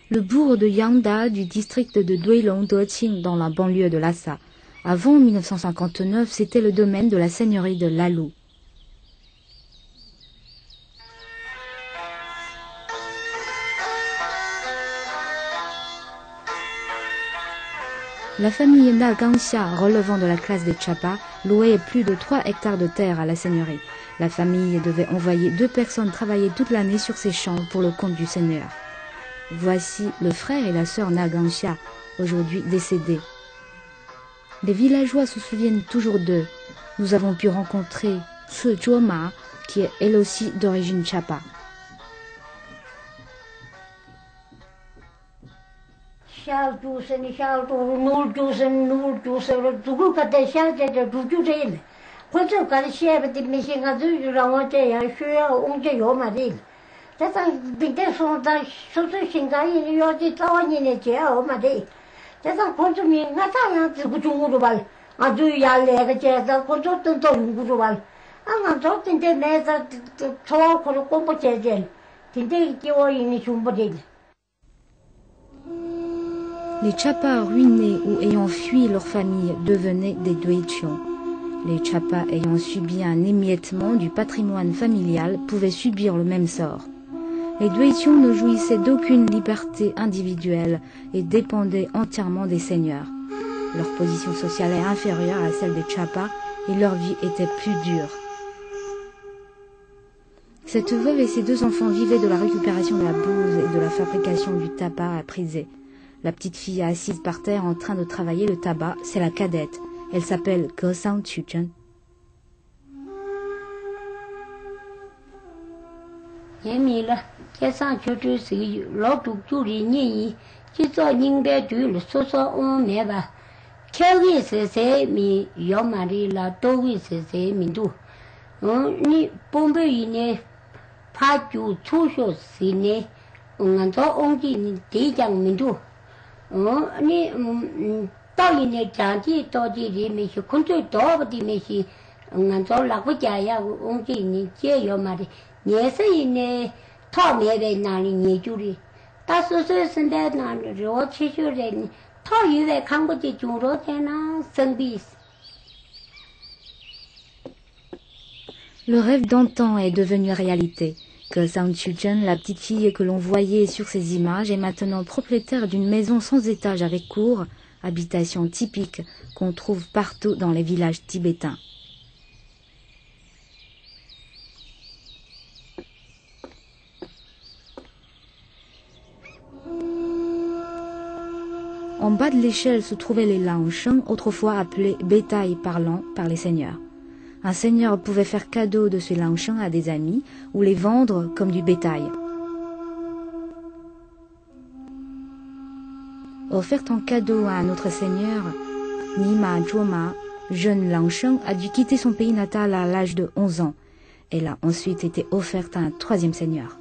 Le bourg de Yangda du district de Duilong Deqing dans la banlieue de Lhasa. Avant 1959, c'était le domaine de la seigneurie de Lalou. La famille Na Gangxia, relevant de la classe des Chapa, louait plus de 3 hectares de terre à la seigneurie. La famille devait envoyer 2 personnes travailler toute l'année sur ses champs pour le compte du seigneur. Voici le frère et la sœur Na Gangxia, aujourd'hui décédés. Les villageois se souviennent toujours d'eux. Nous avons pu rencontrer Ce Zhuoma, qui est elle aussi d'origine Chapa. Les Chapa ruinés ou ayant fui leur famille devenaient des Duiqiong. Les Chapa ayant subi un émiettement du patrimoine familial pouvaient subir le même sort. Les Duiqiong ne jouissaient d'aucune liberté individuelle et dépendaient entièrement des seigneurs. Leur position sociale est inférieure à celle des Chapa et leur vie était plus dure. Cette veuve et ses 2 enfants vivaient de la récupération de la bouse et de la fabrication du tabac à priser. La petite fille assise par terre en train de travailler le tabac, c'est la cadette. Elle s'appelle Ge Sang Quzhen. Le rêve d'antan est devenu réalité. Ge Sang Quzhen, la petite fille que l'on voyait sur ces images, est maintenant propriétaire d'une maison sans étage avec cour, habitation typique qu'on trouve partout dans les villages tibétains. En bas de l'échelle se trouvaient les lansheng, autrefois appelés bétail parlant par les seigneurs. Un seigneur pouvait faire cadeau de ces lansheng à des amis ou les vendre comme du bétail. Offerte en cadeau à un autre seigneur, Nima Zhuoma, jeune lansheng, a dû quitter son pays natal à l'âge de 11 ans. Elle a ensuite été offerte à un 3e seigneur.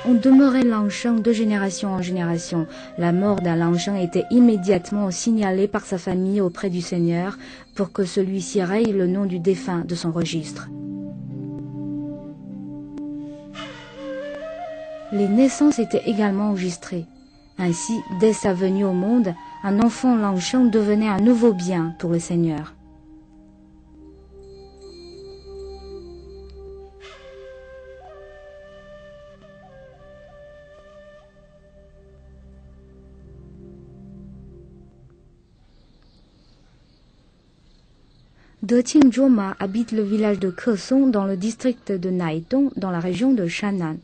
On demeurait lansheng de génération en génération. La mort d'un lansheng était immédiatement signalée par sa famille auprès du seigneur pour que celui-ci raye le nom du défunt de son registre. Les naissances étaient également enregistrées. Ainsi, dès sa venue au monde, un enfant lansheng devenait un nouveau bien pour le seigneur. Deqing Zhuoma habite le village de Kesong dans le district de Naitong, dans la région de Shannan.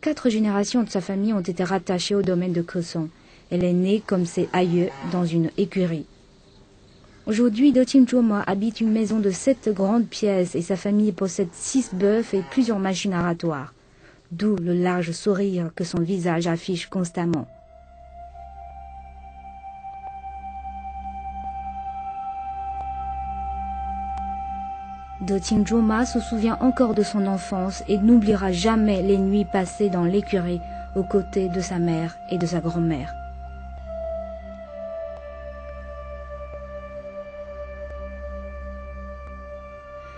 4 générations de sa famille ont été rattachées au domaine de Kesong. Elle est née comme ses aïeux dans une écurie. Aujourd'hui, Deqing Zhuoma habite une maison de 7 grandes pièces et sa famille possède 6 bœufs et plusieurs machines aratoires. D'où le large sourire que son visage affiche constamment. Deqing Zhuoma se souvient encore de son enfance et n'oubliera jamais les nuits passées dans l'écurie aux côtés de sa mère et de sa grand-mère.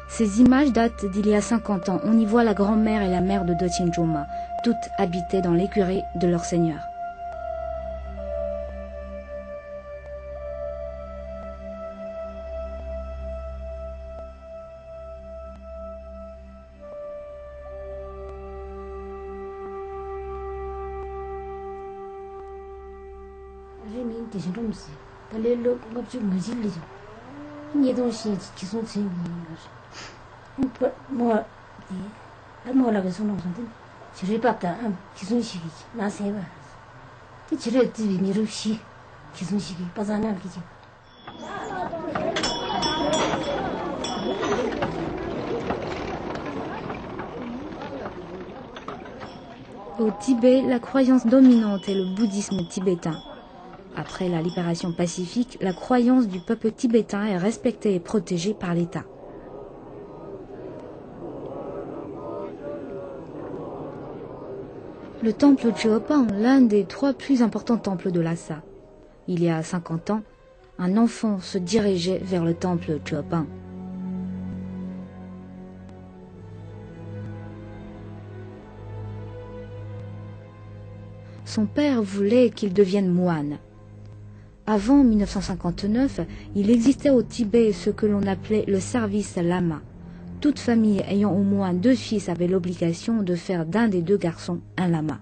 Ces images datent d'il y a 50 ans. On y voit la grand-mère et la mère de Dotin Joma, toutes habitaient dans l'écurie de leur seigneur. Au Tibet, la croyance dominante est le bouddhisme tibétain. Après la libération pacifique, la croyance du peuple tibétain est respectée et protégée par l'État. Le temple Chöpang, l'un des 3 plus importants temples de Lhasa. Il y a 50 ans, un enfant se dirigeait vers le temple Chöpang. Son père voulait qu'il devienne moine. Avant 1959, il existait au Tibet ce que l'on appelait le service lama. Toute famille ayant au moins 2 fils avait l'obligation de faire d'un des 2 garçons un lama.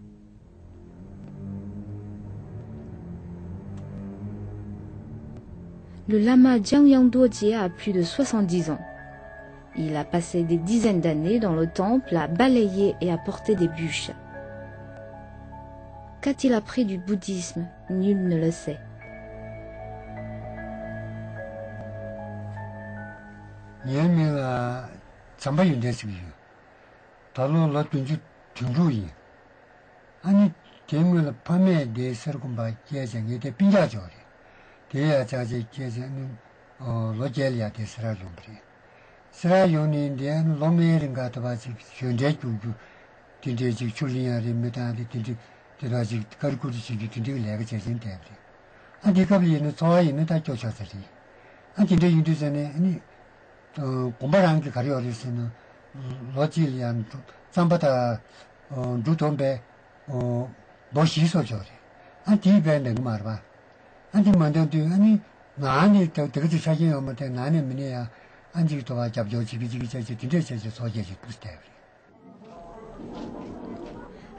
Le lama Jiangyang Dorje a plus de 70 ans. Il a passé des dizaines d'années dans le temple à balayer et à porter des bûches. Qu'a-t-il appris du bouddhisme? Nul ne le sait.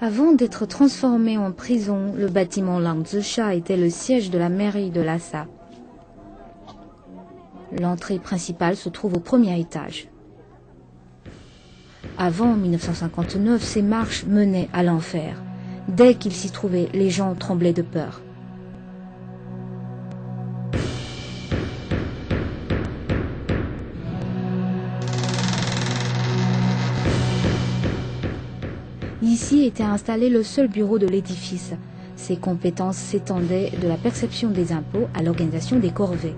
Avant d'être transformé en prison, le bâtiment Langzisha était le siège de la mairie de Lhasa. L'entrée principale se trouve au premier étage. Avant 1959, ces marches menaient à l'enfer. Dès qu'ils s'y trouvaient, les gens tremblaient de peur. Ici était installé le seul bureau de l'édifice. Ses compétences s'étendaient de la perception des impôts à l'organisation des corvées.